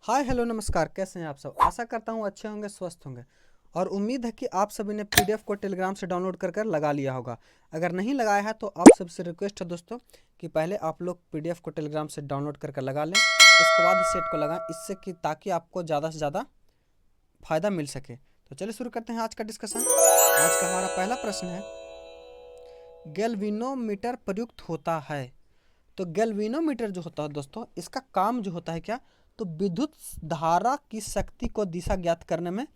Hi hello नमस्कार, कैसे हैं आप सब। आशा करता हूँ अच्छे होंगे, स्वस्थ होंगे और उम्मीद है कि आप सभी ने पीडीएफ को टेलीग्राम से डाउनलोड कर लगा लिया होगा। अगर नहीं लगाया है तो आप सबसे रिक्वेस्ट है दोस्तों कि पहले आप लोग पीडीएफ को टेलीग्राम से डाउनलोड कर लगा लें, उसके बाद इस सेट को लगाएं, इससे कि ताकि आपको ज़्यादा से ज़्यादा फ़ायदा मिल सके। तो चलिए शुरू करते हैं आज का डिस्कशन। आज का हमारा पहला प्रश्न है, गैल्वेनोमीटर प्रयुक्त होता है। तो गैल्वेनोमीटर जो होता है दोस्तों, इसका काम जो होता है क्या, तो विद्युत धारा की शक्ति को दिशा ज्ञात करने में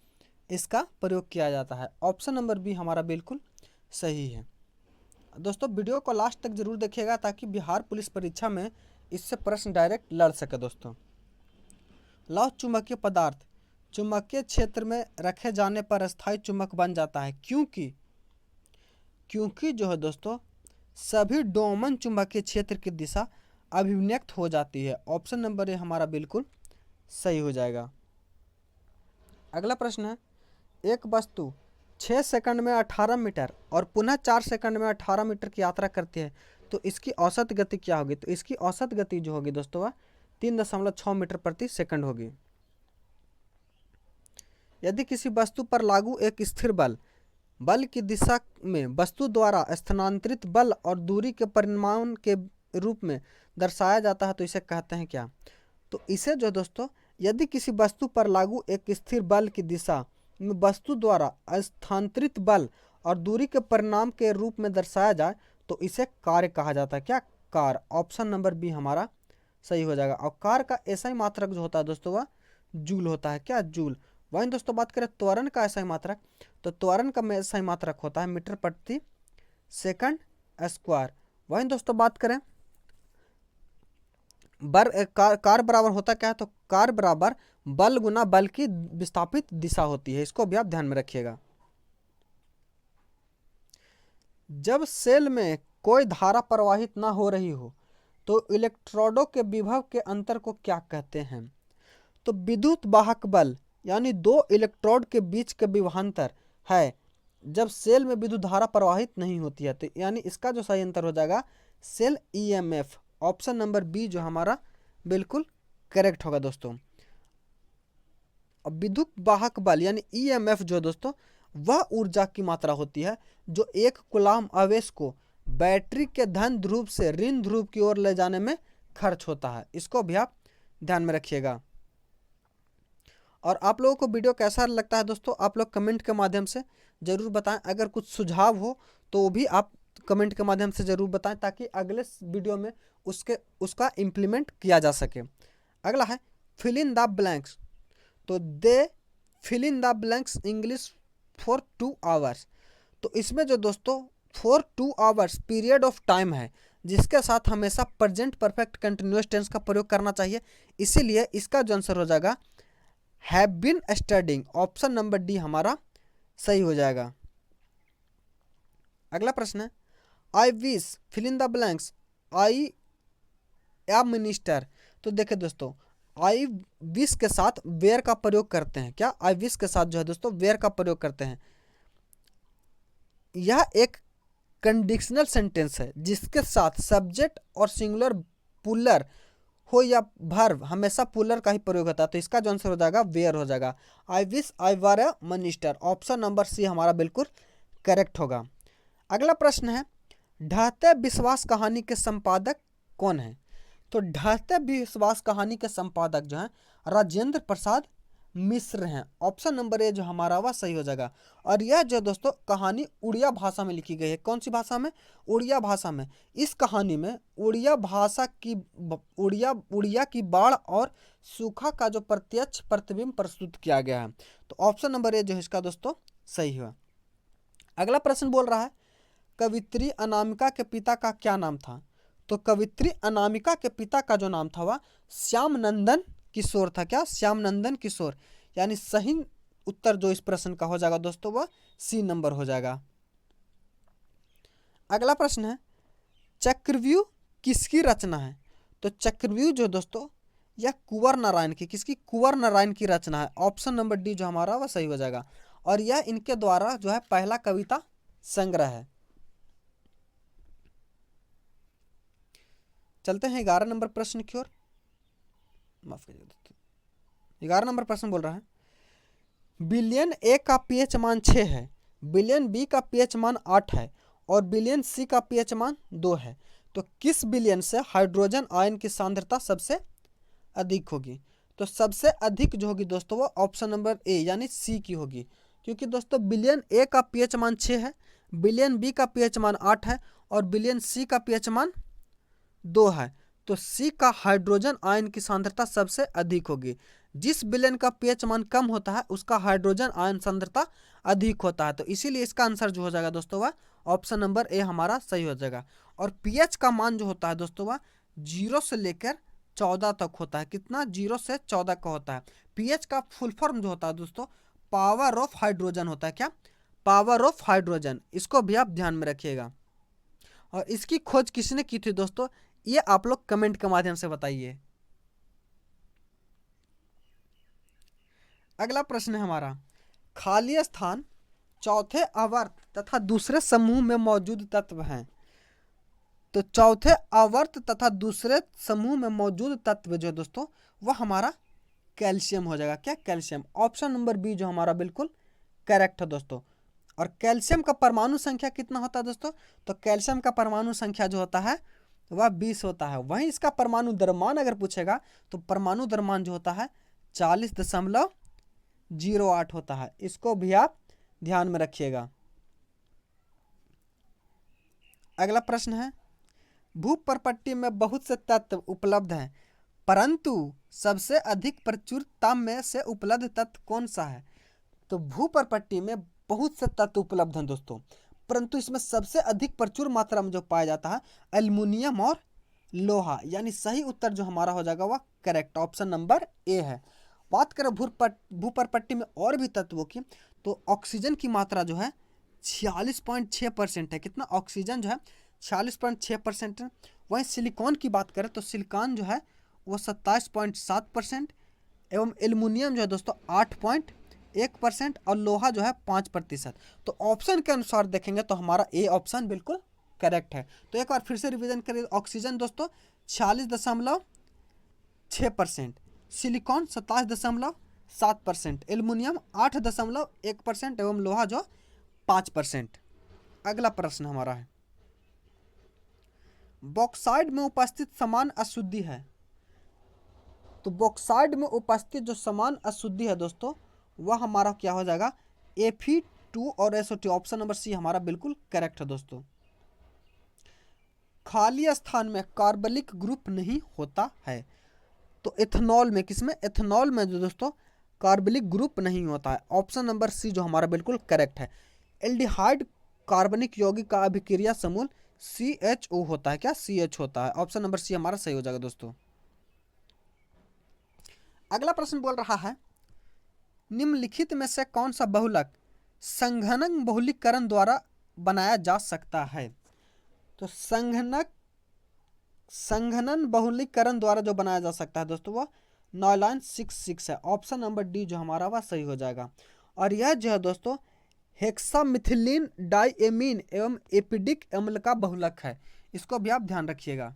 इसका प्रयोग किया जाता है। ऑप्शन नंबर बी हमारा बिल्कुल सही है। दोस्तों वीडियो को लास्ट तक जरूर देखिएगा ताकि बिहार पुलिस परीक्षा में इससे प्रश्न डायरेक्ट लड़ सके। दोस्तों लौह चुंबकीय पदार्थ चुंबकीय क्षेत्र में रखे जाने पर अस्थायी चुंबक बन जाता है, क्योंकि जो है दोस्तों सभी डोमन चुंबकीय क्षेत्र की दिशा अभिव्यक्त हो जाती है। ऑप्शन नंबर ए हमारा बिल्कुल सही हो जाएगा। अगला प्रश्न है, एक वस्तु 6 सेकंड में 18 मीटर और पुनः 4 सेकंड में 18 मीटर की यात्रा करती है, तो इसकी औसत गति क्या होगी। तो इसकी औसत गति जो होगी दोस्तों वह 3.6 मीटर प्रति सेकंड होगी। यदि किसी वस्तु पर लागू एक स्थिर बल की दिशा में वस्तु द्वारा स्थानांतरित बल और दूरी के परिमाण के रूप में दर्शाया जाता है, तो इसे कहते हैं क्या। तो इसे जो दोस्तों, यदि किसी वस्तु पर लागू एक स्थिर बल की दिशा में वस्तु द्वारा स्थानांतरित बल और दूरी के परिणाम के रूप में दर्शाया जाए तो इसे कार्य कहा जाता है। क्या, कार। ऑप्शन नंबर बी हमारा सही हो जाएगा। और कार का ऐसा ही मात्रक जो होता है दोस्तों वह जूल होता है। क्या, जूल। वहीं दोस्तों बात करें त्वरण का ऐसा ही मात्रक, तो त्वरण का ऐसा ही मात्रक होता है मीटर प्रति सेकंड स्क्वायर। वहीं दोस्तों बात करें कार बराबर होता क्या है, तो कार बराबर बल गुना बल की विस्थापित दिशा होती है। इसको भी आप ध्यान में रखिएगा। जब सेल में कोई धारा प्रवाहित ना हो रही हो तो इलेक्ट्रोडों के विभव के अंतर को क्या कहते हैं। तो विद्युत वाहक बल यानी दो इलेक्ट्रोड के बीच के विभवांतर है जब सेल में विद्युत धारा प्रवाहित नहीं होती है, तो यानी इसका जो सही अंतर हो जाएगा cell EMF. Option number B जो हमारा बिल्कुल करेक्ट होगा दोस्तों। अब विद्युत वाहक बल यानी ईएमएफ जो दोस्तों वह ऊर्जा की मात्रा होती है जो एक कूलाम आवेश को बैटरी के धन ध्रुव से ऋण ध्रुव की ओर ले जाने में खर्च होता है। इसको भी आप ध्यान में रखिएगा। और आप लोगों को वीडियो कैसा लगता है दोस्तों, आप लोग कमेंट के माध्यम से ज़रूर बताएं। अगर कुछ सुझाव हो तो वो भी आप कमेंट के माध्यम से ज़रूर बताएं ताकि अगले वीडियो में उसका इम्प्लीमेंट किया जा सके। अगला है फिल इन द ब्लैंक्स। तो the fill in the blanks English for 2 hours. तो इसमें जो दोस्तों for 2 hours period of time है जिसके साथ हमेशा प्रेजेंट परफेक्ट कंटिन्यूअस टेंस का प्रयोग करना चाहिए, इसीलिए इसका जो आंसर हो जाएगा have been studying. Option number D हमारा सही हो जाएगा। अगला प्रश्न है, I wish fill in the blanks I am minister. तो देखिए दोस्तों आई विश के साथ वेयर का प्रयोग करते हैं। क्या, आई विश के साथ जो है दोस्तों वेयर का प्रयोग करते हैं। यह एक कंडीशनल सेंटेंस है जिसके साथ सब्जेक्ट और सिंगुलर पुलर हो या वर्ब हमेशा पुलर का ही प्रयोग होता है, तो इसका जो आंसर हो जाएगा वेयर हो जाएगा। I wish I were a minister. Option number C हमारा बिल्कुल करेक्ट होगा। अगला प्रश्न है, ढहते विश्वास कहानी के संपादक कौन है। तो ढहते विश्वास कहानी के संपादक जो हैं राजेंद्र प्रसाद मिश्र हैं। ऑप्शन नंबर ए जो हमारा वह सही हो जाएगा। और यह जो दोस्तों कहानी उड़िया भाषा में लिखी गई है। कौन सी भाषा में, उड़िया भाषा में। इस कहानी में उड़िया की बाढ़ और सूखा का जो प्रत्यक्ष प्रतिबिंब प्रस्तुत किया गया है। तो ऑप्शन नंबर ए जो है इसका दोस्तों सही हुआ। अगला प्रश्न बोल रहा है, कवित्री अनामिका के पिता का क्या नाम था। तो कवित्री अनामिका के पिता का जो नाम था वह श्याम नंदन किशोर था। क्या, श्याम नंदन किशोर। यानी सही उत्तर जो इस प्रश्न का हो जाएगा दोस्तों वह सी नंबर हो जाएगा। अगला प्रश्न है, चक्रव्यूह किसकी रचना है। तो चक्रव्यूह जो दोस्तों यह कुंवर नारायण की, किसकी, कुंवर नारायण की रचना है। ऑप्शन नंबर डी जो हमारा वह सही हो जाएगा। और यह इनके द्वारा जो है पहला कविता संग्रह है। चलते हैं 11 नंबर प्रश्न की ओर। माफ कीजिएगा दोस्तों। 11 नंबर प्रश्न बोल रहा है, बिलियन ए का पीएच मान 6 है, बिलियन बी का पीएच मान 8 है और बिलियन सी का पीएच मान 2 है, तो किस बिलियन से हाइड्रोजन आयन की सांद्रता सबसे अधिक होगी? तो सबसे अधिक जो होगी दोस्तों वो ऑप्शन नंबर ए यानी सी की होगी, क्योंकि दोस्तों बिलियन ए का पीएच मान 6 है, बिलियन बी का पीएच मान 8 है और बिलियन सी का पीएच मान 2 है, तो सी का हाइड्रोजन आयन की सांद्रता सबसे अधिक होगी। जिस बिलियन का पीएच मान कम होता है उसका हाइड्रोजन आयन सांद्रता अधिक होता है, तो इसीलिए इसका आंसर जो हो जाएगा दोस्तों वह ऑप्शन नंबर ए हमारा सही हो जाएगा। और पीएच का मान जो होता है दोस्तों वह 0 से लेकर 14 तक होता है। कितना? 0 से 14 का होता है। पीएच का फुल फॉर्म जो होता है दोस्तों पावर ऑफ हाइड्रोजन होता है। क्या? Power of hydrogen. इसको भी आप ध्यान में रखिएगा। और इसकी खोज किसने की थी दोस्तों, ये आप लोग कमेंट के माध्यम से बताइए। अगला प्रश्न है हमारा, खाली स्थान चौथे आवर्त तथा दूसरे समूह में मौजूद तत्व हैं। तो चौथे आवर्त तथा दूसरे समूह में मौजूद तत्व जो दोस्तों वह हमारा कैल्शियम हो जाएगा। क्या? कैल्शियम। ऑप्शन नंबर बी जो हमारा बिल्कुल करेक्ट है दोस्तों। और कैल्शियम का परमाणु संख्या कितना होता है दोस्तों? तो कैल्शियम का परमाणु संख्या जो होता है वह 20 होता है। वहीं इसका परमाणु द्रव्यमान अगर पूछेगा तो परमाणु द्रव्यमान जो होता है 40.08 होता है। इसको भी आप ध्यान में रखिएगा। अगला प्रश्न है, भूपर्पट्टी में बहुत से तत्व उपलब्ध हैं, परंतु सबसे अधिक प्रचुर ताम्र से उपलब्ध तत्व कौन सा है? तो भूपर्पट्टी में बहुत से तत्व उपलब्ध हैं दोस्तों, परंतु इसमें सबसे अधिक प्रचुर मात्रा में जो पाया जाता है एल्युमिनियम और लोहा, यानी सही उत्तर जो हमारा हो जाएगा वह करेक्ट ऑप्शन नंबर ए है। बात करें भूपर्पट्टी में और भी तत्वों की, तो ऑक्सीजन की मात्रा जो है 46.6% है। कितना? ऑक्सीजन जो है 46.6% है। वहीं सिलिकॉन की बात करें तो सिलिकॉन जो है वो 27.7% एवं एल्युमिनियम जो है दोस्तों 8.1% और लोहा जो है 5%। तो ऑप्शन के अनुसार देखेंगे तो हमारा ए ऑप्शन बिल्कुल करेक्ट है। तो एक बार फिर से रिवीजन करिए। ऑक्सीजन दोस्तों 46.6%, सिलिकॉन 27.7%, एल्युमिनियम 8.1% एवं लोहा जो 5%। अगला प्रश्न हमारा है, बॉक्साइड में उपस्थित समान अशुद्धि है। तो बॉक्साइड में उपस्थित जो समान अशुद्धि है दोस्तों वह हमारा क्या हो जाएगा? Fe2 और SO2। ऑप्शन नंबर सी हमारा बिल्कुल करेक्ट है दोस्तों। खाली स्थान में कार्बनिक ग्रुप नहीं होता है। तो एथेनॉल में, किसमें? एथेनॉल में जो दोस्तों कार्बनिक ग्रुप नहीं होता है। ऑप्शन नंबर सी जो हमारा बिल्कुल करेक्ट है। एल्डिहाइड कार्बनिक यौगिक का अभिक्रिया समूल CHO होता है। क्या? CH होता है। ऑप्शन नंबर सी हमारा सही हो जाएगा दोस्तों। अगला प्रश्न बोल रहा है, निम्नलिखित में से कौन सा बहुलक संघनन बहुलीकरण द्वारा बनाया जा सकता है? तो संघनन बहुलीकरण द्वारा जो बनाया जा सकता है दोस्तों वह नॉयलॉन 66 है। ऑप्शन नंबर डी जो हमारा वह सही हो जाएगा। और यह जो है दोस्तों हेक्सामिथिलीन डाइएमीन एवं एपिडिक अम्ल का बहुलक है। इसको भी आप ध्यान रखिएगा।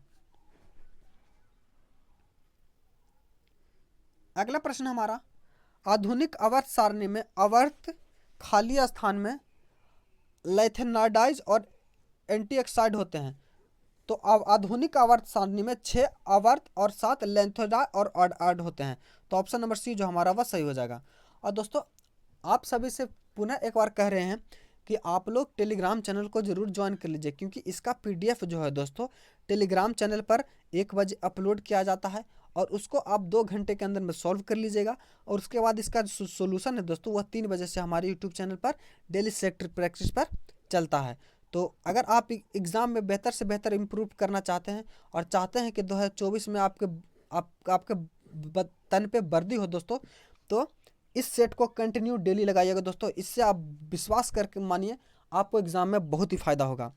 अगला प्रश्न हमारा, आधुनिक आवर्त सारणी में आवर्त खाली स्थान में लैथेनाइडाइज और एंटीऑक्साइड होते हैं। तो आधुनिक आवर्त सारणी में 6 आवर्त और 7 लैंथोडाइड और ऑड होते हैं। तो ऑप्शन नंबर सी जो हमारा वह सही हो जाएगा। और दोस्तों आप सभी से पुनः एक बार कह रहे हैं कि आप लोग टेलीग्राम चैनल को ज़रूर ज्वाइन कर लीजिए, क्योंकि इसका PDF जो है दोस्तों टेलीग्राम चैनल पर 1 बजे अपलोड किया जाता है और उसको आप 2 घंटे के अंदर में सॉल्व कर लीजिएगा। और उसके बाद इसका सोल्यूशन है दोस्तों वह 3 बजे से हमारे यूट्यूब चैनल पर डेली सेक्टर प्रैक्टिस पर चलता है। तो अगर आप एग्ज़ाम में बेहतर से बेहतर इम्प्रूव करना चाहते हैं और चाहते हैं कि 2024 में आपके तन पे वर्दी हो दोस्तों, तो इस सेट को कंटिन्यू डेली लगाइएगा दोस्तों। इससे आप विश्वास करके मानिए आपको एग्जाम में बहुत ही फायदा होगा।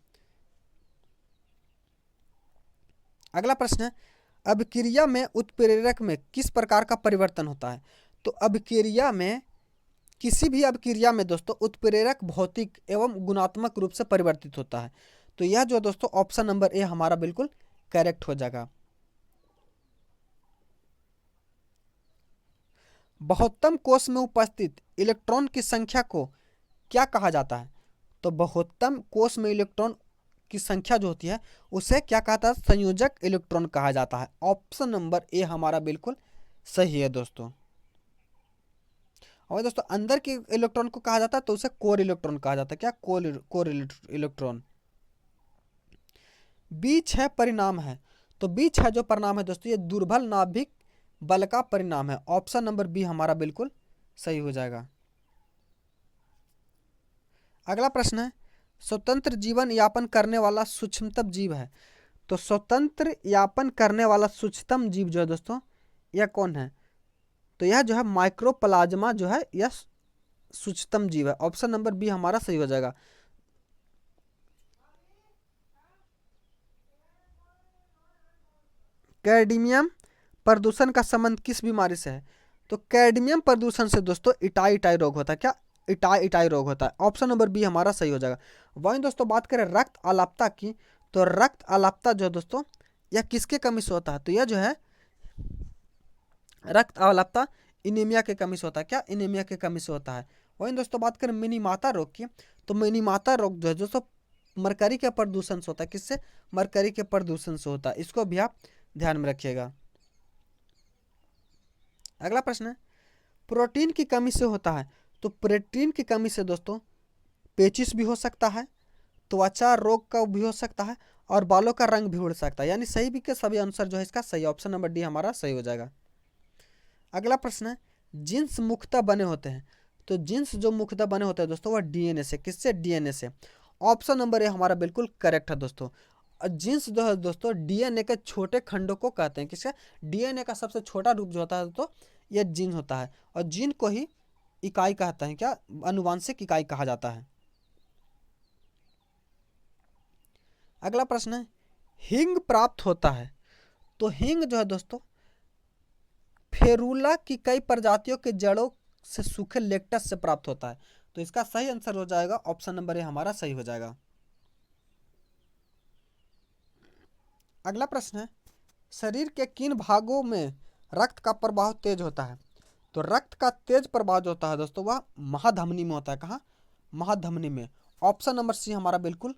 अगला प्रश्न है, अभिक्रिया में उत्प्रेरक में किस प्रकार का परिवर्तन होता है? तो अभिक्रिया में, किसी भी अभिक्रिया में दोस्तों उत्प्रेरक भौतिक एवं गुणात्मक रूप से परिवर्तित होता है। तो यह जो दोस्तों ऑप्शन नंबर ए हमारा बिल्कुल करेक्ट हो जाएगा। बहुत्तम कोष में उपस्थित इलेक्ट्रॉन की संख्या को क्या कहा जाता है? तो बहुत्तम कोष में इलेक्ट्रॉन की संख्या जो होती है उसे क्या कहता है? संयोजक इलेक्ट्रॉन कहा जाता है। ऑप्शन नंबर ए हमारा बिल्कुल सही है दोस्तों। और दोस्तों अंदर के इलेक्ट्रॉन को कहा जाता है तो उसे कोर इलेक्ट्रॉन कहा जाता है। क्या? Core electron. बीच है परिणाम है, तो बीच है जो परिणाम है दोस्तों ये दुर्बल नाभिक बल का परिणाम है। ऑप्शन नंबर बी हमारा बिल्कुल सही हो जाएगा। अगला प्रश्न है स्वतंत्र जीवन यापन करने वाला सूक्ष्मतम जीव है। तो स्वतंत्र यापन करने वाला सूक्ष्मतम जीव जो है दोस्तों यह कौन है? तो यह जो है माइक्रोप्लाज्मा जो है यह सूक्ष्मतम जीव है। ऑप्शन नंबर बी हमारा सही हो जाएगा। कैडमियम प्रदूषण का संबंध किस बीमारी से है? तो कैडमियम प्रदूषण से दोस्तों इटाई इटाई रोग होता है। क्या? इटाई इटाई रोग होता है। ऑप्शन नंबर बी हमारा सही हो जाएगा। वहीं दोस्तों बात करें रक्त अलापता की, तो रक्त अलापता जो है दोस्तों यह किसके कमी से होता है? तो यह जो है रक्त अलापता इनेमिया के कमी से होता है। क्या? इनेमिया के कमी से होता है। वहीं दोस्तों बात करें मिनीमाता रोग की, तो मिनीमाता रोग जो है दोस्तों मरकरी के प्रदूषण से होता है। किससे? मरकरी के प्रदूषण से होता है। इसको भी आप ध्यान में रखिएगा। अगला प्रश्न है प्रोटीन की कमी से होता है। तो प्रोटीन की कमी से दोस्तों पेचिश भी हो सकता है, त्वचा रोग का भी हो सकता है और बालों का रंग भी उड़ सकता है। यानी सही भी के सभी आंसर जो है इसका सही। ऑप्शन नंबर डी हमारा सही हो जाएगा। अगला प्रश्न है जीन्स मुख्यतः बने होते हैं। तो जीन्स जो मुख्यतः बने होते हैं दोस्तों वह डीएनए से। किससे? डीएनए से। ऑप्शन नंबर ए हमारा बिल्कुल करेक्ट है दोस्तों। जीन्स जो है दोस्तों डीएनए के छोटे खंडों को कहते हैं। किसका? डीएनए का सबसे छोटा रूप जो होता है दोस्तों यह जीन होता है और जीन को ही इकाई कहते हैं। क्या? अनुवांशिक इकाई कहा जाता है। अगला प्रश्न है हींग प्राप्त होता है। तो हींग जो है दोस्तों फेरुला की कई प्रजातियों के जड़ों से सूखे लेक्टस से प्राप्त होता है। तो इसका सही आंसर हो जाएगा ऑप्शन नंबर ए हमारा सही हो जाएगा। अगला प्रश्न है शरीर के किन भागों में रक्त का प्रवाह तेज होता है? तो रक्त का तेज प्रवाह जो होता है दोस्तों वह महाधमनी में होता है। कहाँ? महाधमनी में। ऑप्शन नंबर सी हमारा बिल्कुल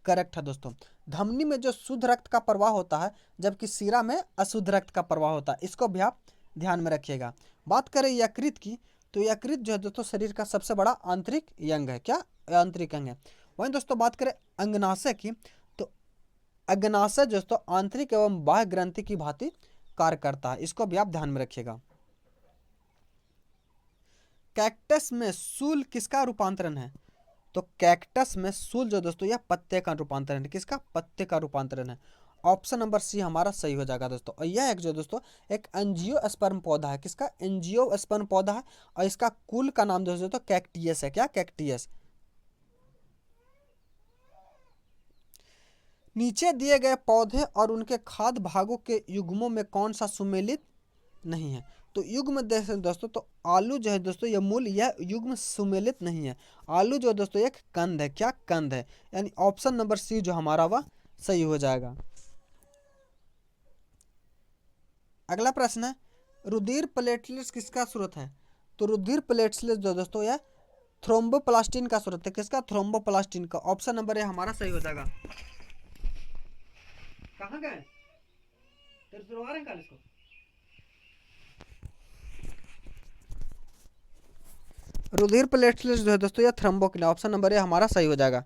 करेक्ट है दोस्तों। धमनी में जो शुद्ध रक्त का प्रवाह होता है जबकि शिरा में अशुद्ध रक्त का प्रवाह होता है। इसको भी आप ध्यान में रखिएगा। बात करें यकृत की, तो यकृत जो है दोस्तों शरीर का सबसे बड़ा आंतरिक अंग है। क्या? आंतरिक अंग है। वहीं दोस्तों बात करें अंगनाशय की, तो अग्नाशय जो दोस्तों आंतरिक एवं बाह्य ग्रंथि की भांति कार्य करता है। इसको भी आप ध्यान में रखिएगा। कैक्टस में सूल किसका रूपांतरण है? तो कैक्टस में सूल जो दोस्तों यह पत्ते का रूपांतरण है। किसका? पत्ते का रूपांतरण है। ऑप्शन नंबर सी हमारा सही हो जाएगा दोस्तों। और यह एक जो दोस्तों एक एंजियोस्पर्म पौधा है। किसका? एंजियोस्पर्म पौधा है और इसका कुल का नाम दोस्तों कैक्टियस है। क्या? कैक्टियस। नीचे दिए गए पौधे और उनके खाद्य भागों के युग्मों में कौन सा सुमेलित नहीं है? तो युग्म देखें दोस्तों तो आलू जो है दोस्तों यह मूल यह युग्म सुमेलित नहीं है। आलू जो दोस्तों एक कंद है। क्या? कंद है। यानी ऑप्शन नंबर सी जो हमारा वह सही हो जाएगा। अगला प्रश्न है रुधिर प्लेटलेट्स किसका स्रोत है? तो रुधिर प्लेटलेट्स जो दोस्तों यह थ्रोम्बोप्लास्टिन का स्रोत है। किसका? थ्रोम्बोप्लास्टिन का। ऑप्शन नंबर ए हमारा सही हो जाएगा। कहाँ गए? तेरे सुरवा रहे हैं कल इसको। रुधिर प्लेटलेट्स जो है दोस्तों यह थ्रोम्बोकिन। ऑप्शन नंबर ए हमारा सही हो जाएगा।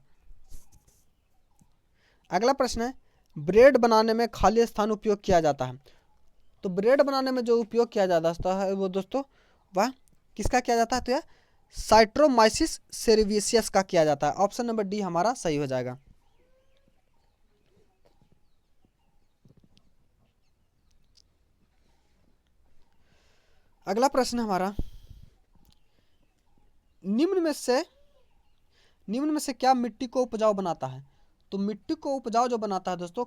अगला प्रश्न है ब्रेड बनाने में खाली स्थान उपयोग किया जाता है। तो ब्रेड बनाने में जो उपयोग किया जाता है वो दोस्तों वह किसका किया जाता है? तो यह साइट्रोमाइसिस सेरेवियस का किया जाता है। ऑप्शन नंबर डी हमारा सही हो जाएगा। अगला प्रश्न हमारा निम्न में से क्या मिट्टी को उपजाऊ बनाता है? तो मिट्टी को उपजाऊ जो बनाता है दोस्तों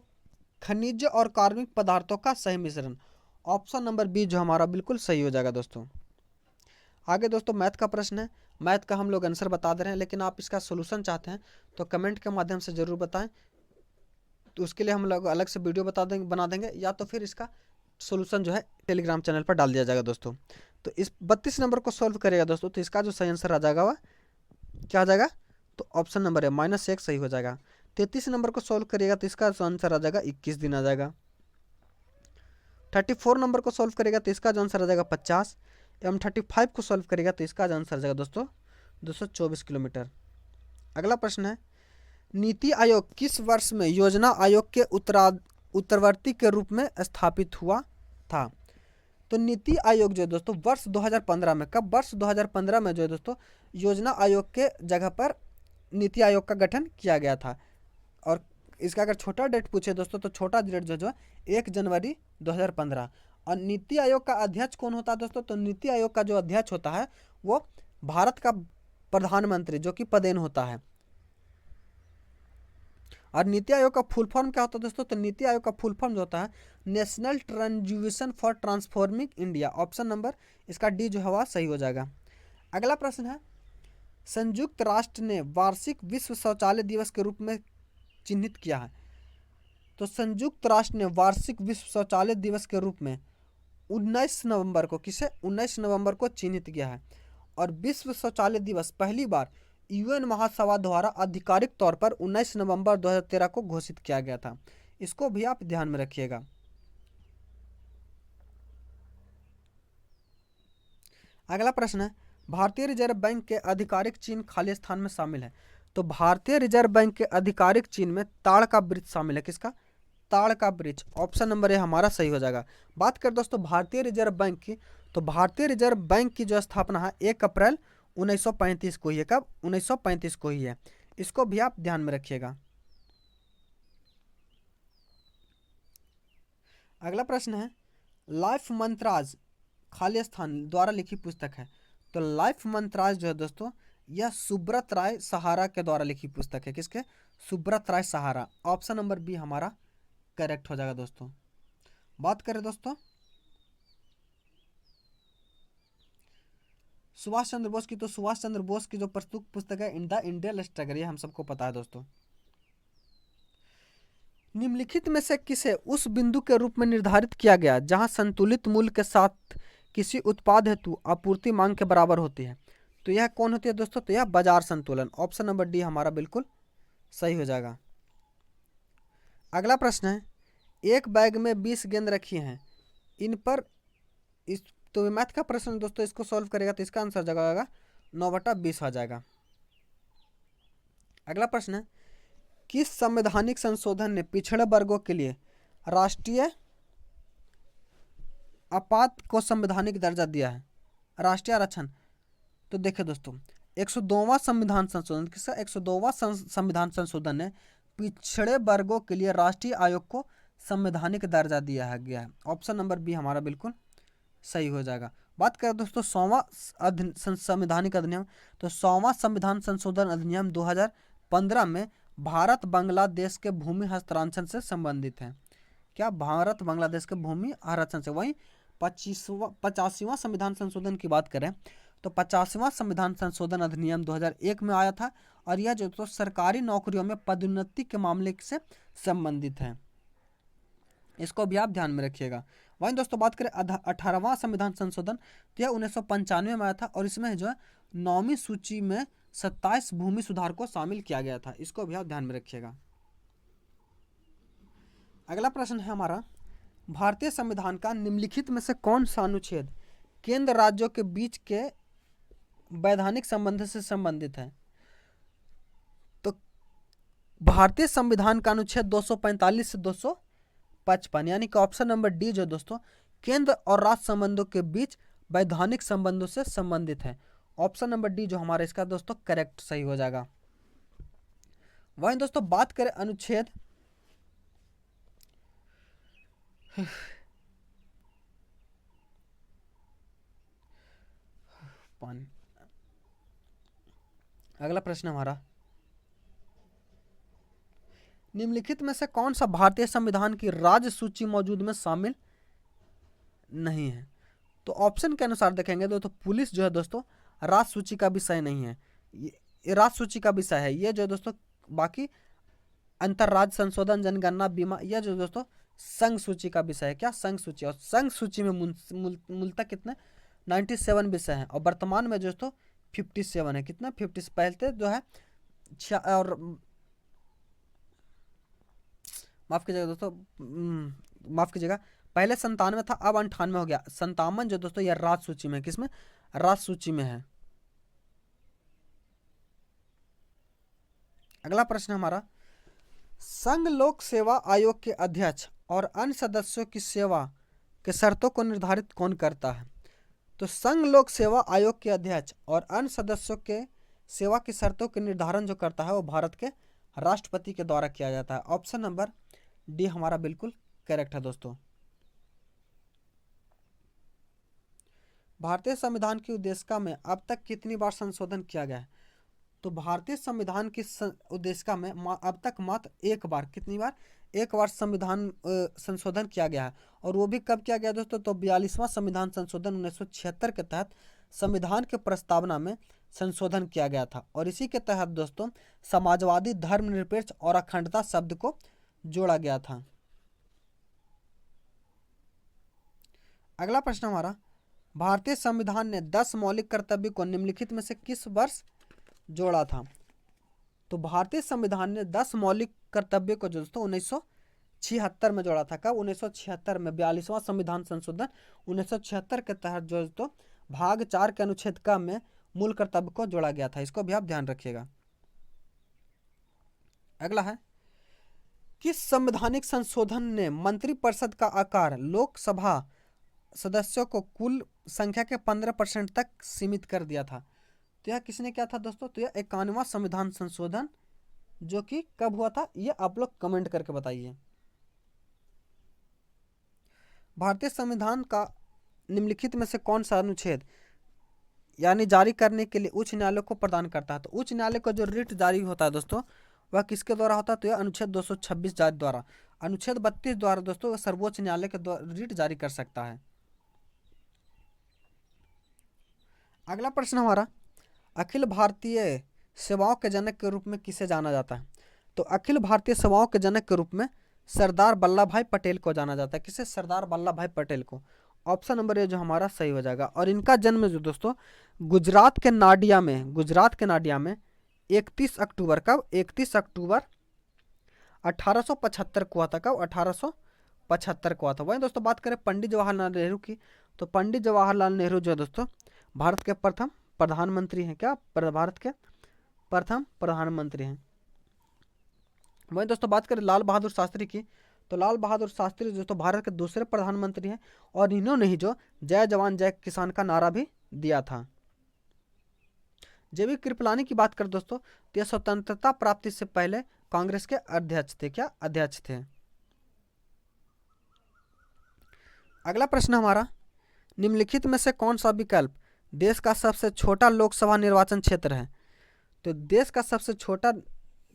खनिज और कार्बनिक पदार्थों का सही मिश्रण। ऑप्शन नंबर बी जो हमारा बिल्कुल सही हो जाएगा दोस्तों। आगे दोस्तों मैथ का प्रश्न है। मैथ का हम लोग आंसर बता दे रहे हैं लेकिन आप इसका सोल्यूशन चाहते हैं तो कमेंट के माध्यम से ज़रूर बताएं। तो उसके लिए हम लोग अलग से वीडियो बना देंगे या तो फिर इसका सोल्यूशन जो है टेलीग्राम चैनल पर डाल दिया जाएगा दोस्तों। तो इस 32 नंबर को सॉल्व करेगा दोस्तों, तो इसका जो सही आंसर आ जाएगा वह क्या आ जाएगा, तो ऑप्शन नंबर है -1 सही हो जाएगा। 33 नंबर को सॉल्व करेगा तो इसका जो आंसर आ जाएगा 21 दिन आ जाएगा। 34 नंबर को सॉल्व करेगा तो इसका जो आंसर आ जाएगा 50 एवं 35 को सॉल्व करेगा तो इसका जो आंसर आ जाएगा दोस्तों 224 किलोमीटर। अगला प्रश्न है, नीति आयोग किस वर्ष में योजना आयोग के उत्तरवर्ती के रूप में स्थापित हुआ था? तो नीति आयोग जो है दोस्तों वर्ष 2015 में, कब, वर्ष 2015 में जो है दोस्तों योजना आयोग के जगह पर नीति आयोग का गठन किया गया था। और इसका अगर छोटा डेट पूछे दोस्तों तो छोटा डेट जो है 1 जनवरी 2015। और नीति आयोग का अध्यक्ष कौन होता है दोस्तों? तो नीति आयोग का जो अध्यक्ष होता है वो भारत का प्रधानमंत्री जो कि पदेन होता है। और नीति आयोग का फुल फॉर्म क्या होता है दोस्तों? तो नीति आयोग का फुल फॉर्म जो होता है national transformation for transforming India. Option number इसका डी जो है वह सही हो जाएगा। अगला प्रश्न है, संयुक्त राष्ट्र ने वार्षिक विश्व शौचालय दिवस के रूप में चिन्हित किया है। तो संयुक्त राष्ट्र ने वार्षिक विश्व शौचालय दिवस के रूप में 19 नवंबर को, किसे, 19 नवंबर को चिन्हित किया है। और विश्व शौचालय दिवस पहली बार यूएन महासभा द्वारा आधिकारिक तौर पर 19 नवंबर 2013 को घोषित किया गया था। इसको भी आप ध्यान में रखिएगा। अगला प्रश्न है, भारतीय रिजर्व बैंक के आधिकारिक चिन्ह खाली स्थान में शामिल है। तो भारतीय रिजर्व बैंक के आधिकारिक चिन्ह में ताड़ का वृक्ष शामिल है। किसका? ताड़ का वृक्ष। ऑप्शन नंबर ए हमारा सही हो जाएगा। बात करें दोस्तों भारतीय रिजर्व बैंक की, तो भारतीय रिजर्व बैंक की जो स्थापना है 1 अप्रैल 1935 को ही है। कब? 1935 को ही है। इसको भी आप ध्यान में रखिएगा। अगला प्रश्न है, लाइफ मंत्राज खाली स्थान द्वारा लिखी पुस्तक है। तो लाइफ मंत्राज जो है दोस्तों यह सुब्रत राय सहारा के द्वारा लिखी पुस्तक है। किसके? सुब्रत राय सहारा। ऑप्शन नंबर बी हमारा करेक्ट हो जाएगा दोस्तों। बात करें दोस्तों सुभाष चंद्र बोस की, तो सुभाष चंद्र बोस की जो प्रस्तुत पुस्तक है द इंडियन स्ट्रगल, ये हम सबको पता है दोस्तों। निम्नलिखित में से किसे उस बिंदु के रूप में निर्धारित किया गया जहां संतुलित मूल्य के साथ किसी उत्पाद हेतु आपूर्ति मांग के बराबर होती है? तो यह कौन होती है दोस्तों? तो यह बाजार संतुलन। ऑप्शन नंबर डी हमारा बिल्कुल सही हो जाएगा। अगला प्रश्न है, एक बैग में 20 गेंद रखी हैं, इन पर इस, तो मैथ का प्रश्न दोस्तों, इसको सॉल्व करेगा तो इसका आंसर जाएगा 9/20 आ जाएगा। अगला प्रश्न है, किस संवैधानिक संशोधन ने पिछड़े वर्गों के लिए राष्ट्रीय आपात को संवैधानिक दर्जा दिया है? राष्ट्रीय आरक्षण। तो देखिए दोस्तों 102वां संविधान संशोधन, किसका? 102वां संविधान संशोधन ने पिछड़े वर्गों के लिए राष्ट्रीय आयोग को संवैधानिक दर्जा दिया गया है। ऑप्शन नंबर बी हमारा बिल्कुल सही हो जाएगा। बात करें दोस्तों 100वां संवैधानिक अधिनियम, तो 100वां संविधान संशोधन अधिनियम 2015 में भारत बांग्लादेश के भूमि हस्तांतरण से संबंधित है। क्या? भारत बांग्लादेश के भूमि हस्तांतरण से। वहीं 85वां संविधान संशोधन की बात करें तो 50वां संविधान संशोधन अधिनियम 2001 में आया था और यह जो तो सरकारी नौकरियों में पदोन्नति के मामले से संबंधित है। इसको भी आप ध्यान में रखिएगा। वहीं दोस्तों बात करें 18वां संविधान संशोधन, तो यह 1995 में आया था और इसमें जो है 9वीं सूची में 27 भूमि सुधार को शामिल किया गया था। इसको भी आप ध्यान में रखिएगा। अगला प्रश्न है हमारा, भारतीय संविधान का निम्नलिखित में से कौन सा अनुच्छेद केंद्र राज्यों के बीच के वैधानिक संबंध से संबंधित है? तो भारतीय संविधान का अनुच्छेद 245 से 255 यानी कि ऑप्शन नंबर डी जो दोस्तों केंद्र और राज्य संबंधों के बीच वैधानिक संबंधों से संबंधित है। ऑप्शन नंबर डी जो हमारा इसका दोस्तों करेक्ट सही हो जाएगा। वहीं दोस्तों बात करें अनुच्छेद अगला प्रश्न हमारा, निम्नलिखित में से कौन सा भारतीय संविधान की राज्य सूची मौजूद में शामिल नहीं है? तो ऑप्शन के अनुसार देखेंगे तो पुलिस जो है दोस्तों राज्य सूची का विषय नहीं है, ये राज्य सूची का विषय है। ये जो दोस्तों बाकी अंतरराज्य संशोधन, जनगणना, बीमा, यह जो दोस्तों संघ सूची का विषय है। क्या? संघ सूची। और संघ सूची में मूलतः कितने 97 विषय हैं और वर्तमान में जो दोस्तों 57 है। कितना 50 से पहले जो है और माफ कीजिएगा दोस्तों, माफ कीजिएगा, पहले 97 था, अब 98 हो गया। 57 जो दोस्तों यह राज्य सूची में, किसमें, राज्य सूची में है। अगला प्रश्न हमारा, संघ लोक सेवा आयोग के अध्यक्ष और अन्य सदस्यों की सेवा के शर्तों को निर्धारित कौन करता है? तो संघ लोक सेवा आयोग के अध्यक्ष और अन्य सदस्यों के सेवा की शर्तों के निर्धारण जो करता है वो भारत के राष्ट्रपति के द्वारा किया जाता है। ऑप्शन नंबर डी हमारा बिल्कुल करेक्ट है दोस्तों। भारतीय संविधान की उद्देशिका में अब तक कितनी बार संशोधन किया गया है? तो भारतीय संविधान की उद्देशिका में अब तक मात्र एक बार, कितनी बार, एक बार संविधान संशोधन किया गया है। और वो भी कब किया गया दोस्तों? तो 42वां संविधान संशोधन 1976 के तहत संविधान के प्रस्तावना में संशोधन किया गया था और इसी के तहत दोस्तों समाजवादी, धर्मनिरपेक्ष और अखंडता शब्द को जोड़ा गया था। अगला प्रश्न हमारा, भारतीय संविधान ने 10 मौलिक कर्तव्य को निम्नलिखित में से किस वर्ष जोड़ा था? तो भारतीय संविधान ने 10 मौलिक कर्तव्य को दोस्तों 1976 में जोड़ा था। कब? 1976 में। 42वां संविधान संशोधन 1976 के तहत जो दोस्तों भाग 4 के अनुच्छेद क में मूल कर्तव्य को जोड़ा गया था। इसको भी आप ध्यान रखिएगा। अगला है, किस संवैधानिक संशोधन ने मंत्रिपरिषद का आकार लोकसभा सदस्यों को कुल संख्या के 15% तक सीमित कर दिया था? तो यह किसने किया था दोस्तों? तो यह 51वां संविधान संशोधन, जो कि कब हुआ था यह आप लोग कमेंट करके बताइए। भारतीय संविधान का निम्नलिखित में से कौन सा अनुच्छेद यानी जारी करने के लिए उच्च न्यायालय को प्रदान करता है? तो उच्च न्यायालय का जो रिट जारी होता है दोस्तों वह किसके द्वारा होता है? तो यह अनुच्छेद 226 जारी द्वारा। अनुच्छेद 32 द्वारा दोस्तों सर्वोच्च न्यायालय के द्वारा रिट जारी कर सकता है। अगला प्रश्न हमारा, अखिल भारतीय सेवाओं के जनक के रूप में किसे जाना जाता है? तो अखिल भारतीय सेवाओं के जनक के रूप में सरदार वल्लभ भाई पटेल को जाना जाता है। किसे? सरदार वल्लभ भाई पटेल को। ऑप्शन नंबर ए जो हमारा सही हो जाएगा। और इनका जन्म जो दोस्तों गुजरात के नाडिया में 31 अक्टूबर, कब? 31 अक्टूबर 1875 को हुआ था। कब? 1875 को हुआ था। वहीं दोस्तों बात करें पंडित जवाहरलाल नेहरू की, तो पंडित जवाहरलाल नेहरू जो दोस्तों भारत के प्रथम प्रधानमंत्री हैं। क्या? भारत के प्रथम प्रधानमंत्री हैं। वहीं दोस्तों बात करें लाल बहादुर शास्त्री की, तो लाल बहादुर शास्त्री दोस्तों भारत के दूसरे प्रधानमंत्री हैं और इन्होंने ही जो जय जवान जय किसान का नारा भी दिया था। जेबी कृपलानी की बात करें दोस्तों तो यह स्वतंत्रता प्राप्ति से पहले कांग्रेस के अध्यक्ष थे। क्या? अध्यक्ष थे। अगला प्रश्न हमारा, निम्नलिखित में से कौन सा विकल्प देश का सबसे छोटा लोकसभा निर्वाचन क्षेत्र है? तो देश का सबसे छोटा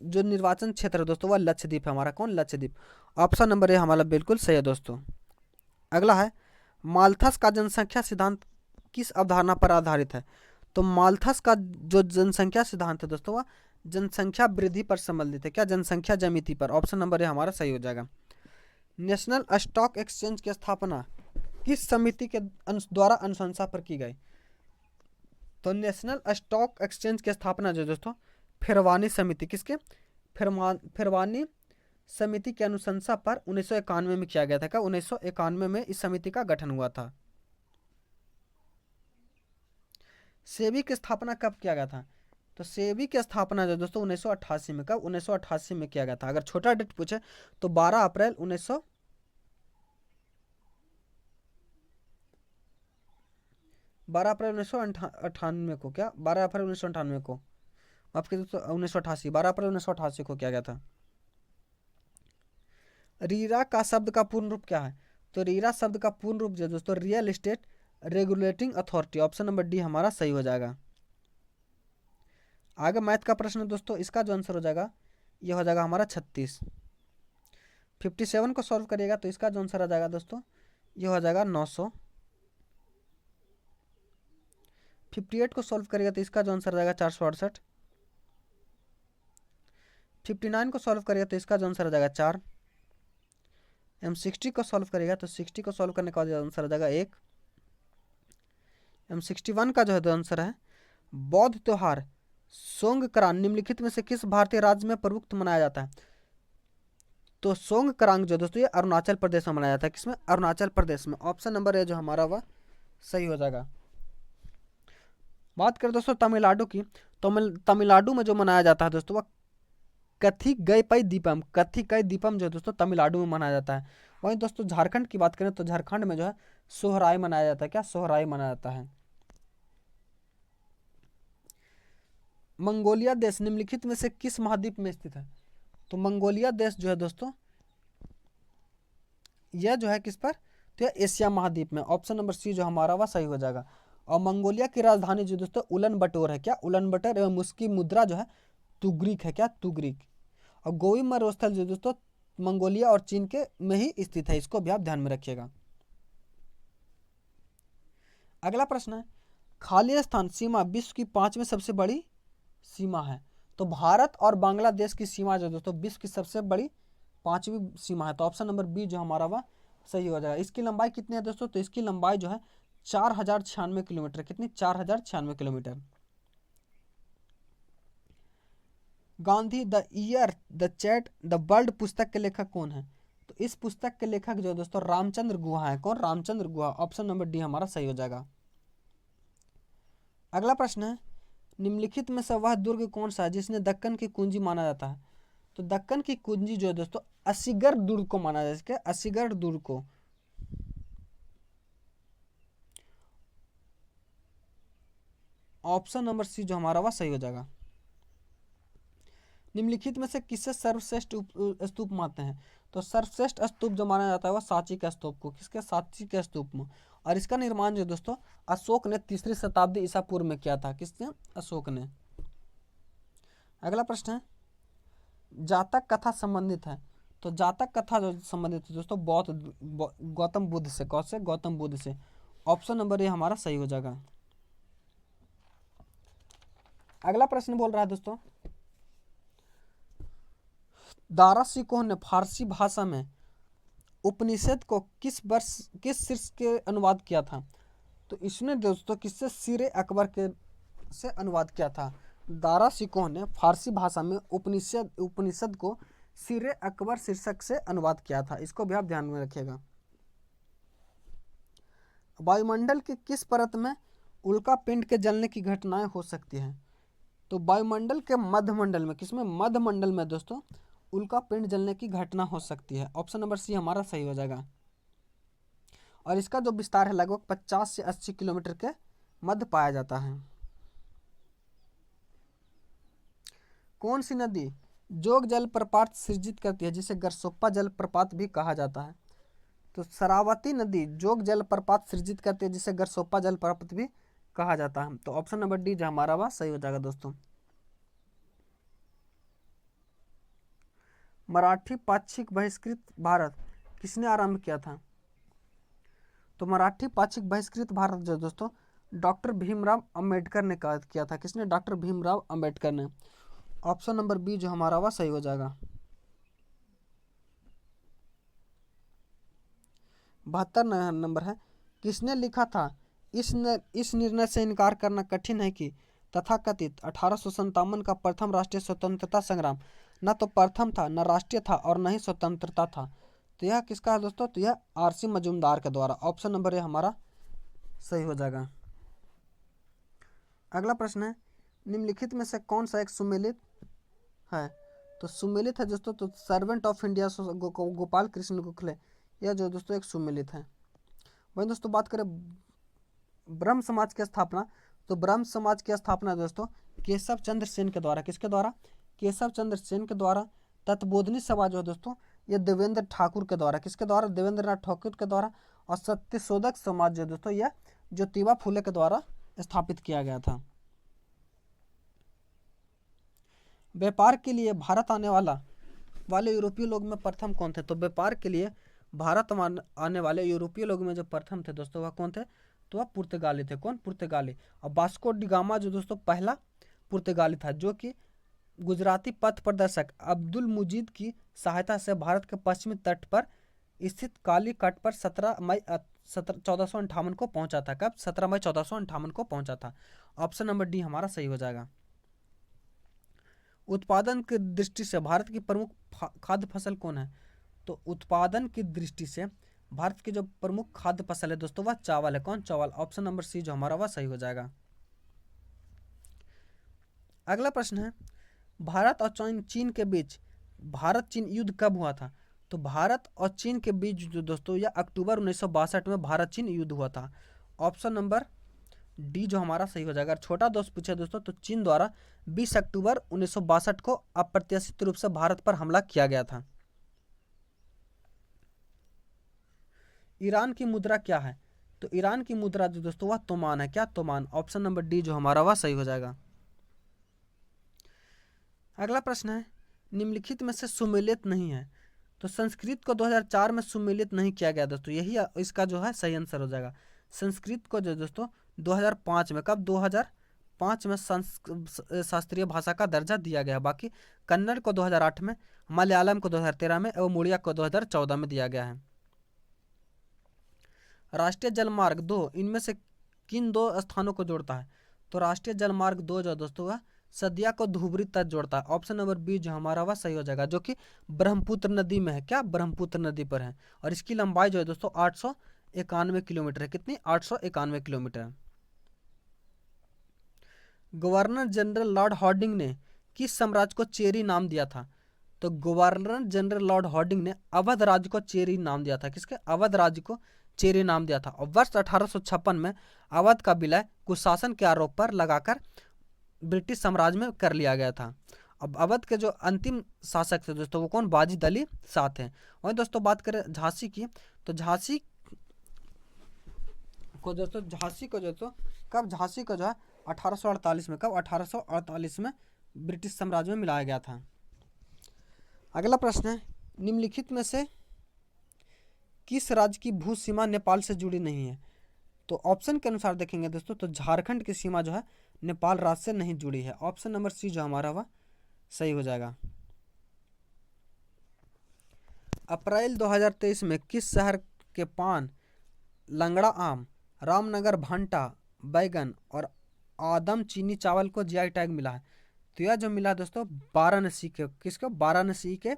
जो निर्वाचन क्षेत्र है दोस्तों वह लक्षद्वीप है हमारा। कौन? लक्षद्वीप। ऑप्शन नंबर ए हमारा बिल्कुल सही है दोस्तों। अगला है, माल्थस का जनसंख्या सिद्धांत किस अवधारणा पर आधारित है? तो माल्थस का जो जनसंख्या सिद्धांत है दोस्तों वह जनसंख्या वृद्धि पर संबंधित है। क्या? जनसंख्या ज्यामिति पर। ऑप्शन नंबर ए हमारा सही हो जाएगा। नेशनल स्टॉक एक्सचेंज की स्थापना किस समिति के द्वारा अनुशंसा पर की गई? तो नेशनल स्टॉक एक्सचेंज की स्थापना जो दोस्तों फिरवानी समिति, किसके? फिरवानी समिति की अनुशंसा पर 1991 में किया गया था। क्या? 1991 में इस समिति का गठन हुआ था। सेबी की स्थापना कब किया गया था? तो सेबी की स्थापना जो दोस्तों 1988 में। कब? 1988 में किया गया था। अगर छोटा डेट पूछे तो 12 अप्रैल 1998 को। क्या? 12 अप्रैल 1998 को, आपके दोस्तों 1988, 12 अप्रैल 1988 को किया गया था। रीरा का शब्द का पूर्ण रूप क्या है? तो रीरा शब्द का पूर्ण रूप जो दोस्तों real estate regulating authority. Option number D हमारा सही हो जाएगा। आगे मैथ का प्रश्न दोस्तों, इसका जो आंसर हो जाएगा ये हो जाएगा हमारा 36। 57 को सॉल्व करिएगा तो इसका जो आंसर आ जाएगा दोस्तों ये हो जाएगा 900। 58 को सॉल्व करिएगा तो इसका जो आंसर आ जाएगा 468। 59 को सॉल्व करिएगा तो इसका जो आंसर आ जाएगा 4। M60 को सॉल्व करिएगा तो 60 को सॉल्व करने का आंसर आ जाएगा 1। M61 का जो है आंसर है। बौद्ध त्योहार सोंगक्रांग निम्नलिखित में से किस भारतीय राज्य में प्रमुख मनाया जाता है? तो सोंगक्रांग जो दोस्तों ये अरुणाचल प्रदेश में मनाया जाता है। किसमें? अरुणाचल प्रदेश में। ऑप्शन नंबर ए जो हमारा वह सही हो जाएगा। बात करें दोस्तों तमिलनाडु की, तमिलनाडु में जो मनाया जाता है दोस्तों वह कथिकई दीपम जो है दोस्तों तमिलनाडु में मनाया जाता है। वहीं दोस्तों झारखंड की बात करें तो झारखंड में जो है सोहराई मनाया जाता है। क्या? सोहराई मनाया जाता है। मंगोलिया देश निम्नलिखित में से किस महाद्वीप में स्थित है? तो मंगोलिया देश जो है दोस्तों यह जो है किस पर? तो यह एशिया महाद्वीप में। ऑप्शन नंबर सी जो हमारा वह सही हो जाएगा। और मंगोलिया की राजधानी जो दोस्तों उलन बटोर है। क्या? उलन बटोर एवं उसकी मुद्रा जो है तुग्रिक है। क्या? तुग्रिक। और गोवी मरुस्थल जो दोस्तों मंगोलिया और चीन के में ही स्थित है। इसको भी आप ध्यान में रखिएगा। अगला प्रश्न है खालिस्तान सीमा विश्व की 5वीं सबसे बड़ी सीमा है। तो भारत और बांग्लादेश की सीमा जो दोस्तों विश्व की सबसे बड़ी 5वीं सीमा है। तो ऑप्शन नंबर बी जो हमारा वह सही हो जाएगा। इसकी लंबाई कितनी है दोस्तों? तो इसकी लंबाई जो है 4096 किलोमीटर। कितनी? 4096 kilometre. Gandhi the year the chat the bird पुस्तक के लेखक कौन है? तो इस पुस्तक के लेखक जो दोस्तों रामचंद्र गुहा है। कौन? Ramachandra Guha. Option number D हमारा सही हो जाएगा। अगला प्रश्न है निम्नलिखित में से वह दुर्ग कौन सा है जिसने दक्कन की कुंजी माना जाता है? तो दक्कन की कुंजी जो है दोस्तों असीगढ़ दुर्ग को माना जाता है। असीगढ़ दुर्ग को। ऑप्शन नंबर सी जो हमारा वह सही हो जाएगा। निम्नलिखित में से किसे सर्वश्रेष्ठ स्तूप मानते हैं? तो सर्वश्रेष्ठ स्तूप जो माना जाता है वह सांची के स्तूप को। किसके? सांची के स्तूप में। और इसका निर्माण जो दोस्तों अशोक ने 3री शताब्दी ईसा पूर्व में किया था। किसने? अशोक ने। अगला प्रश्न है जातक कथा संबंधित है। तो जातक कथा जो संबंधित है दोस्तों गौतम बुद्ध से। कौन से? गौतम बुद्ध से। ऑप्शन नंबर ए हमारा सही हो जाएगा। अगला प्रश्न बोल रहा है दोस्तों दारा सिकोह ने फारसी भाषा में उपनिषद को किस शीर्ष के अनुवाद किया था? तो इसने दोस्तों किससे? सिरे अकबर के से अनुवाद किया था। दारा सिकोह ने फारसी भाषा में उपनिषद को सिरे अकबर शीर्षक से अनुवाद किया था। इसको भी आप ध्यान में रखिएगा। वायुमंडल के किस परत में उल्का पिंड के जलने की घटनाएं हो सकती हैं? तो वायुमंडल के मध्यमंडल में। किसमें? मध्यमंडल में दोस्तों उल्का पिंड जलने की घटना हो सकती है। ऑप्शन नंबर सी हमारा सही हो जाएगा। और इसका जो विस्तार है लगभग 50 से 80 किलोमीटर के मध्य पाया जाता है। कौन सी नदी जोग जलप्रपात सृजित करती है जिसे गरसोप्पा जलप्रपात भी कहा जाता है? तो शरावती नदी जोग जलप्रपात सृजित करती है जिसे गरसोप्पा जलप्रपात भी कहा जाता है। तो ऑप्शन नंबर डी जो हमारा वह सही हो जाएगा दोस्तों। मराठी पाक्षिक बहिष्कृत भारत किसने आरंभ किया था? तो मराठी पाक्षिक बहिष्कृत भारत जो दोस्तों डॉक्टर भीमराव अंबेडकर ने किया था। किसने? डॉक्टर भीमराव अंबेडकर ने। ऑप्शन नंबर बी जो हमारा वह सही हो जाएगा। 72 नंबर है किसने लिखा था इस निर्णय से इनकार करना कठिन है कि तथाकथित 1857 का प्रथम राष्ट्रीय स्वतंत्रता संग्राम न तो प्रथम था, न राष्ट्रीय था और न ही स्वतंत्रता था। तो यह किसका है दोस्तों? तो यह आरसी मजूमदार के द्वारा। ऑप्शन नंबर ए हमारा सही हो जाएगा। अगला प्रश्न है निम्नलिखित में से कौन सा एक सुमेलित है? तो सुमेलित है दोस्तों तो servant of India Gopal Krishna Gokhale यह जो दोस्तों एक सुमेलित है। वहीं दोस्तों बात करें ब्रह्म समाज की स्थापना, तो ब्रह्म समाज की स्थापना दोस्तों केशव चंद्र सेन के द्वारा। किसके द्वारा? केशव चंद्र सेन के द्वारा। तत्बोधनी सभा जो है दोस्तों ये देवेंद्र ठाकुर के द्वारा। किसके द्वारा? देवेंद्र नाथ ठाकुर के द्वारा। और सत्यशोधक समाज जो दोस्तों यह ज्योतिबा फुले के द्वारा स्थापित किया गया था। व्यापार के लिए भारत आने वाले यूरोपीय लोग में प्रथम कौन थे? तो व्यापार के लिए भारत आने वाले यूरोपीय लोग में जो प्रथम थे दोस्तों वह कौन थे? तो वह पुर्तगाली थे। कौन? पुर्तगाली। और वास्को डी गामा जो दोस्तों पहला पुर्तगाली था जो कि गुजराती पथ प्रदर्शक अब्दुल मुजीद की सहायता से भारत के पश्चिमी तट पर स्थित काली कट पर 17 मई 1458 को पहुंचा था। कब? 17 मई 1458 को पहुंचा था। ऑप्शन नंबर डी हमारा सही हो जाएगा। उत्पादन की दृष्टि से भारत की प्रमुख खाद्य फसल कौन है? तो उत्पादन की दृष्टि से भारत की जो प्रमुख खाद्य फसल है दोस्तों वह चावल है। कौन? चावल। ऑप्शन नंबर सी जो हमारा वह सही हो जाएगा। अगला प्रश्न है, भारत और चीन के बीच भारत चीन युद्ध कब हुआ था? तो भारत और चीन के बीच जो दोस्तों यह अक्टूबर 1962 में भारत चीन युद्ध हुआ था। ऑप्शन नंबर डी जो हमारा सही हो जाएगा। अगर छोटा दोस्त पूछे दोस्तों तो चीन द्वारा 20 अक्टूबर 1962 को अप्रत्याशित रूप से भारत पर हमला किया गया था। ईरान की मुद्रा क्या है? तो ईरान की मुद्रा जो दोस्तों वह तोमान है। क्या? तोमान। ऑप्शन नंबर डी जो हमारा वह सही हो जाएगा। अगला प्रश्न है, निम्नलिखित में से सुमेलित नहीं है। तो संस्कृत को 2004 में सुमेलित नहीं किया गया दोस्तों, यही इसका जो है सही आंसर हो जाएगा। संस्कृत को जो दोस्तों 2005 में, कब? 2005 में शास्त्रीय भाषा का दर्जा दिया गया। बाकी कन्नड़ को 2008 में, मलयालम को 2013 में एवं उड़िया को 2014 में दिया गया है। राष्ट्रीय जलमार्ग 2 इनमें से किन दो स्थानों को जोड़ता है? तो राष्ट्रीय जलमार्ग 2 जो दोस्तों वह सदिया को धुबरी तक जोड़ता है। ऑप्शन नंबर बी जो हमारा वह सही हो जाएगा, जो कि ब्रह्मपुत्र नदी में है। क्या? ब्रह्मपुत्र नदी पर है। और इसकी लंबाई जो है दोस्तों 891 किलोमीटर है। कितनी? 891 kilometre. Governor general Lord Harding ने किस साम्राज्य को चेरी नाम दिया था? तो गवर्नर जनरल लॉर्ड हॉर्डिंग ने अवध राज्य को चेरी नाम दिया था। किसके? अवध राज्य को चेरी नाम दिया था। और वर्ष 1856 में अवध का विलय कुशासन के आरोप पर लगाकर ब्रिटिश साम्राज्य में कर लिया गया था। अब अवध के जो अंतिम शासक थे दोस्तों वो कौन? बाजिद अली शाह थे। वहीं दोस्तों बात करें झांसी की, तो झांसी को दोस्तों कब? झांसी को जो है 1848 में, कब? 1848 में ब्रिटिश साम्राज्य में मिलाया गया था। अगला प्रश्न है, निम्नलिखित में से किस राज्य की भू सीमा नेपाल से जुड़ी नहीं है? तो ऑप्शन के अनुसार देखेंगे दोस्तों तो झारखंड की सीमा जो है नेपाल राज्य से नहीं जुड़ी है। ऑप्शन नंबर सी जो हमारा वह सही हो जाएगा। अप्रैल 2023 में किस शहर के पान, लंगड़ा आम, रामनगर भांटा बैगन और आदम चीनी चावल को जीआई टैग मिला है? तो यह जो मिला है दोस्तों वाराणसी के, किसको? वाराणसी के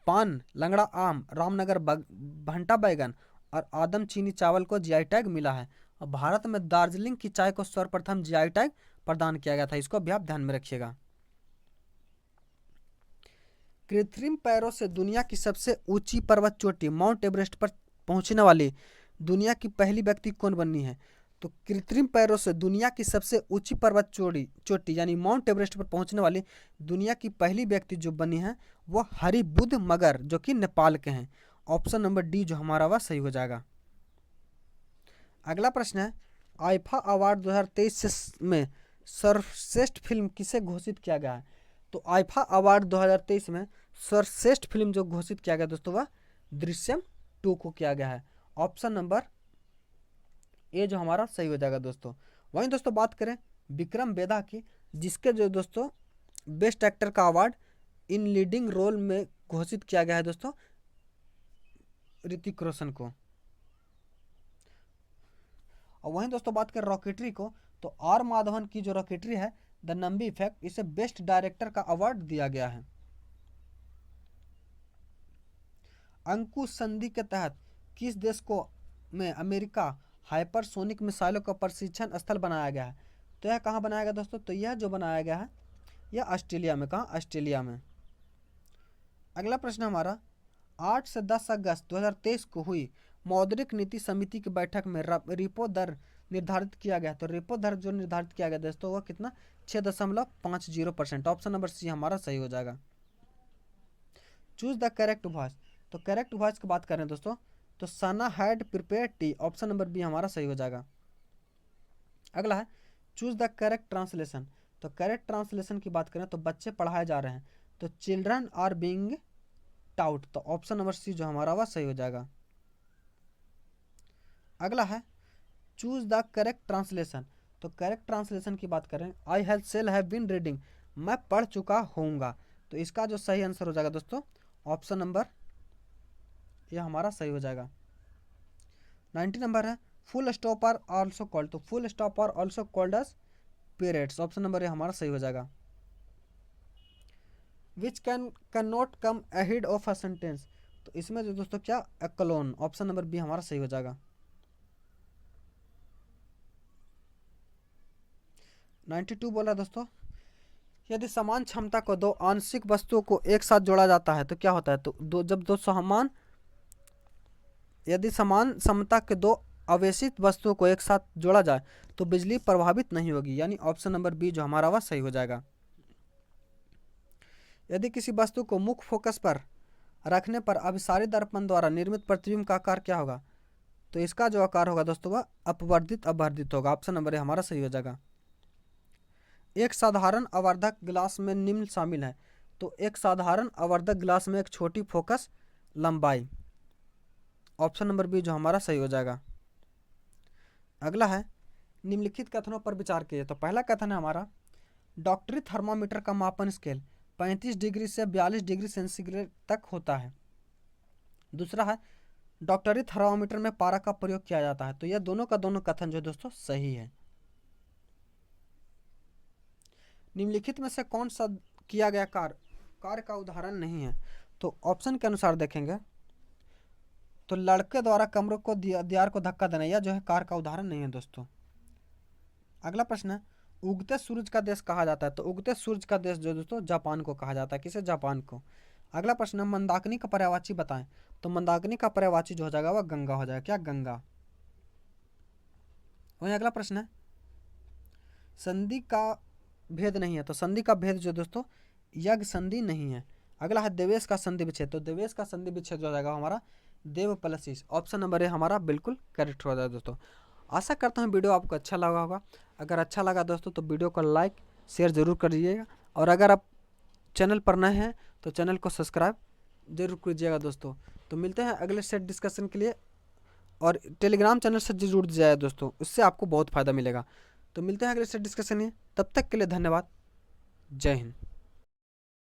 पान, लंगड़ा आम, रामनगर भंटा बैगन और आदम चीनी चावल को जीआई टैग मिला है। और भारत में दार्जिलिंग की चाय को सर्वप्रथम जीआई टैग प्रदान किया गया था। इसको भी आप ध्यान में रखिएगा। कृत्रिम पैरों से दुनिया की सबसे ऊंची पर्वत चोटी माउंट एवरेस्ट पर पहुंचने वाली दुनिया की पहली व्यक्ति कौन बनी है? तो कृत्रिम पैरों से दुनिया की सबसे ऊंची पर्वत चोटी यानी माउंट एवरेस्ट पर पहुंचने वाली दुनिया की पहली व्यक्ति जो बनी है वो हरिबुद्ध मगर, जो कि नेपाल के हैं। ऑप्शन नंबर डी जो हमारा वह सही हो जाएगा। अगला प्रश्न है, आईफा अवार्ड 2023 में सर्वश्रेष्ठ फिल्म किसे घोषित किया गया है? तो आईफा अवार्ड 2023 में सर्वश्रेष्ठ फिल्म जो घोषित किया गया दोस्तों वह दृश्यम 2 को किया गया है। ऑप्शन नंबर ए जो हमारा सही हो जाएगा दोस्तों। वहीं दोस्तों बात करें विक्रम वेदा की, जिसके जो दोस्तों बेस्ट एक्टर का अवार्ड इन लीडिंग रोल में घोषित किया गया है दोस्तों ऋतिक रोशन को। और वहीं दोस्तों बात करें रॉकेटरी को, तो आर माधवन की जो रॉकेटरी है द नंबी इफेक्ट, इसे बेस्ट डायरेक्टर का अवार्ड दिया गया है। अंकुश संधि के तहत किस देश को में अमेरिका हाइपरसोनिक मिसाइलों का प्रशिक्षण स्थल बनाया गया है? तो यह कहाँ बनाया गया दोस्तों? तो यह जो बनाया गया है यह ऑस्ट्रेलिया में। कहाँ? ऑस्ट्रेलिया में। अगला प्रश्न हमारा, 8 से 10 अगस्त 2023 को हुई मौद्रिक नीति समिति की बैठक में रेपो दर निर्धारित किया गया। तो रेपो दर जो निर्धारित किया गया दोस्तों वह कितना? 6.50%। ऑप्शन नंबर सी हमारा सही हो जाएगा। चूज द करेक्ट वॉइस, तो करेक्ट वॉइस की बात करें दोस्तों तो Sana had prepare tea. Option number B हमारा सही हो जाएगा। अगला है चूज द करेक्ट ट्रांसलेशन, तो करेक्ट ट्रांसलेशन की बात करें तो बच्चे पढ़ाए जा रहे हैं, तो चिल्ड्रन आर बीइंग टाउट। तो ऑप्शन नंबर सी जो हमारा वह सही हो जाएगा। अगला है चूज द करेक्ट ट्रांसलेशन, तो करेक्ट ट्रांसलेशन की बात करें आई हैव बीन रीडिंग, मैं पढ़ चुका होऊंगा। तो इसका जो सही आंसर हो जाएगा दोस्तों ऑप्शन नंबर ये हमारा सही हो जाएगा। 90 नंबर है full stop are also called, तो full stop are also called as periods, option number ये हमारा सही हो जाएगा। Which can not come ahead of a sentence, तो इसमें जो दोस्तों क्या a colon, option number B हमारा सही हो जाएगा। 92 बोला दोस्तों, यदि समान क्षमता को दो आंशिक वस्तुओं को एक साथ जोड़ा जाता है तो क्या होता है, तो जब दो समान, यदि समान क्षमता के दो अवेशित वस्तुओं को एक साथ जोड़ा जाए तो बिजली प्रभावित नहीं होगी, यानी ऑप्शन नंबर बी जो हमारा वह सही हो जाएगा। यदि किसी वस्तु को मुख्य फोकस पर रखने पर अभिसारी दर्पण द्वारा निर्मित प्रतिबिंब का आकार क्या होगा, तो इसका जो आकार होगा दोस्तों वह अपवर्धित अपवर्धित होगा, ऑप्शन नंबर हमारा सही हो जाएगा। एक साधारण आवर्धक गिलास में निम्न शामिल है, तो एक साधारण आवर्धक गिलास में एक छोटी फोकस लंबाई, ऑप्शन नंबर बी जो हमारा सही हो जाएगा। अगला है निम्नलिखित कथनों पर विचार कीजिए, तो पहला कथन है हमारा डॉक्टरी थर्मामीटर का मापन स्केल 35 डिग्री से 42 डिग्री सेंटीग्रेड तक होता है। दूसरा है डॉक्टरी थर्मामीटर में पारा का प्रयोग किया जाता है, तो यह दोनों का दोनों कथन जो दोस्तों सही है। निम्नलिखित में से कौन सा किया गया कार्य का उदाहरण नहीं है, तो ऑप्शन के अनुसार देखेंगे तो लड़के द्वारा कमरों को दीवार को धक्का देना यह जो है कार्य का उदाहरण नहीं है दोस्तों। अगला प्रश्न है उगते सूरज का देश कहा जाता है, तो उगते सूरज का देश जो दोस्तों जापान को कहा जाता है, किसे, जापान को। अगला प्रश्न है मंदाकिनी का पर्यायवाची बताएं, तो मंदाकिनी का पर्यायवाची जो हो जाएगा वह गंगा हो जाएगा, क्या, गंगा। वही अगला प्रश्न है संधि का भेद नहीं है, तो संधि का भेद जो दोस्तों यज्ञ संधि नहीं है। अगला है देवेश का संधि विच्छेद, तो देवेश का संधि विच्छेद जो हो जाएगा हमारा देव प्लस ईश, ऑप्शन नंबर ए हमारा बिल्कुल करेक्ट हो जाएगा दोस्तों। आशा करता हूँ वीडियो आपको अच्छा लगा होगा। अगर अच्छा लगा दोस्तों तो वीडियो को लाइक शेयर ज़रूर करिएगा, और अगर आप चैनल पर नए हैं तो चैनल को सब्सक्राइब जरूर कीजिएगा दोस्तों। तो मिलते हैं अगले सेट डिस्कशन के लिए, और टेलीग्राम चैनल से जुड़ जाए दोस्तों, उससे आपको बहुत फ़ायदा मिलेगा। तो मिलते हैं अगले सेट डिस्कशन में, तब तक के लिए धन्यवाद, जय हिंद।